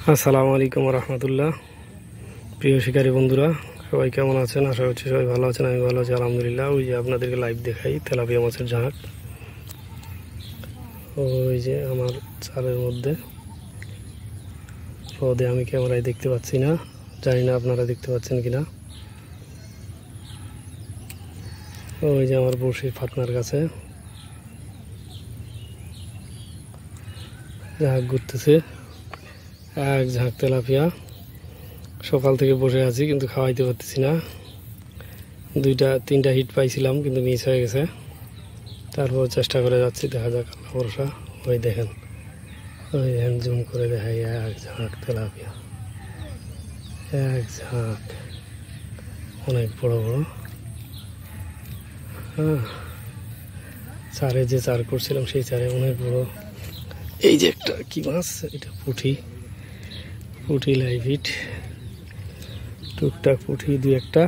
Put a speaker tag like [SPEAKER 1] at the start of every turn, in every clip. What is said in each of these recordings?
[SPEAKER 1] আসসালামু আলাইকুম রহমতুল্লাহ। প্রিয় শিকারী বন্ধুরা, সবাই কেমন আছেন? আশা করছি সবাই ভালো আছেন। আমি ভালো আছি আলহামদুলিল্লাহ। ওই যে আপনাদেরকে লাইভ দেখাই তেলাপিয়া মাছের ঝাঁক। ওই যে আমার চালের মধ্যে রোদে আমি ক্যামেরায় দেখতে পাচ্ছি না, জানি না আপনারা দেখতে পাচ্ছেন কিনা। ওই যে আমার বড়শির ফাতনার কাছে ঝাঁক ঘুরতেছে, এক ঝাঁক তেলাপিয়া। সকাল থেকে বসে আছি কিন্তু খাওয়াইতে পারতেছি না। তিনটা হিট পাইছিলাম কিন্তু মিস হয়ে গেছে। তারপর চেষ্টা করে যাচ্ছি, দেখা যাক, আল্লাহ ভরসা। ওই দেখেন জুম করে দেখাই, এক ঝাঁক তেলাপিয়া, এক ঝাঁক, অনেক বড় বড়। হ্যাঁ, চারে যে চার করছিলাম সেই চারে অনেক বড়। এই যে একটা কি মাছ, এটা পুঁটি লাইভ হিট। টুকটাক পুঁটি দুই একটা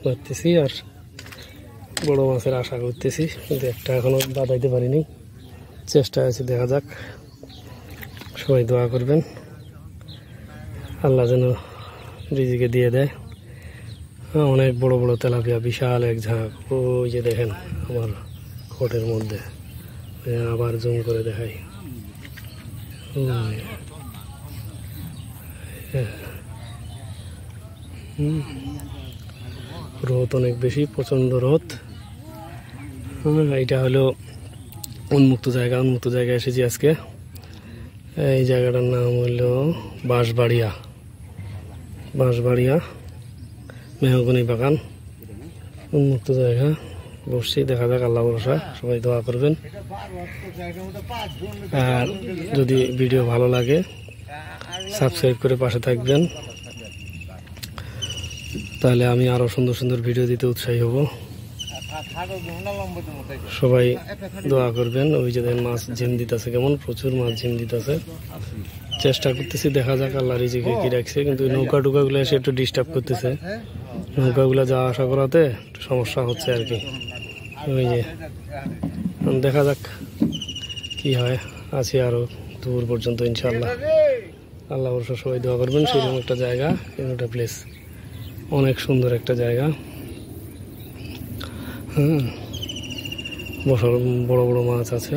[SPEAKER 1] ধরতেছি আর বড় মাছের আশা করতেছি, কিন্তু একটা এখনো বাঁধাইতে পারিনি। চেষ্টা আছে, দেখা যাক। সবাই দোয়া করবেন, আল্লাহ যেন রিজিকে দিয়ে দেয়। অনেক বড় বড় তেলাপিয়া, বিশাল এক ঝাঁক। ওই যে দেখেন আমার কোটের মধ্যে, আবার জুম করে দেখাই। রোদ অনেক বেশি, প্রচন্ড রোদ। এটা হলো উন্মুক্ত জায়গায় এসেছি আজকে। এই জায়গাটার নাম হলো বাঁশবাড়িয়া মেহগনি বাগান, উন্মুক্ত জায়গা। বসছি, দেখা যাক, আল্লাহ ভরসা। সবাই দোয়া করবেন। আর যদি ভিডিও ভালো লাগে সাবস্ক্রাইব করে পাশে থাকবেন, তাহলে আমি আরো সুন্দর সুন্দর ভিডিও দিতে উৎসাহী হব। সবাই দোয়া করবেন। ওই যে মাছ ঝিম দিতেছে, কেমন প্রচুর মাছ ঝিম দিতেছে। চেষ্টা করতেছি, দেখা যাক আল্লাহ রিজিকে কি রাখছে। কিন্তু নৌকা টুকাগুলো এসে একটু ডিস্টার্ব করতেছে। নৌকাগুলো যাওয়া আসা করাতে একটু সমস্যা হচ্ছে আর কি। ওই যে দেখা যাক কি হয়। আছি আরো দূর পর্যন্ত ইনশাল্লাহ। আল্লাহ ভরসা, সবাই দোয়া করবেন। সেরকম একটা জায়গা, একটা প্লেস, অনেক সুন্দর একটা জায়গা। হ্যাঁ, বড় বড় মাছ আছে।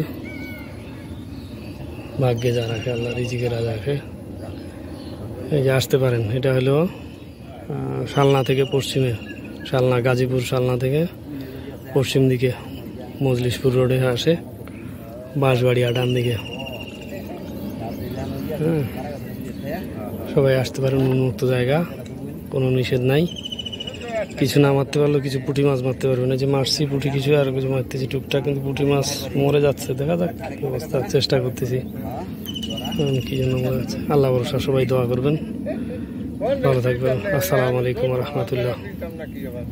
[SPEAKER 1] ভাগ্যে যা রাখে আল্লাহ, রিজিকে রাজা রাখে। এই যে আসতে পারেন, এটা হলো শালনা থেকে পশ্চিমে, গাজীপুর শালনা থেকে পশ্চিম দিকে মজলিশপুর রোডে আসে, বাঁশবাড়িয়া ডান দিকে। হ্যাঁ, সবাই আসতে পারেন, উন্মুক্ত জায়গা, কোনো নিষেধ নাই। কিছু না মারতে পারলেও কিছু পুঁটি মাছ মারতে পারবে না। যে মারছি পুঁটি কিছু, আর কিছু মারতেছি টুকটাক, কিন্তু পুঁটি মাছ মরে যাচ্ছে। দেখা যাক কি অবস্থা, চেষ্টা করতেছি কি জন্য মরে যাচ্ছে। আল্লাহ ভরসা, সবাই দোয়া করবেন, ভালো থাকবেন। আসসালামু আলাইকুম রহমতুল্লাহ।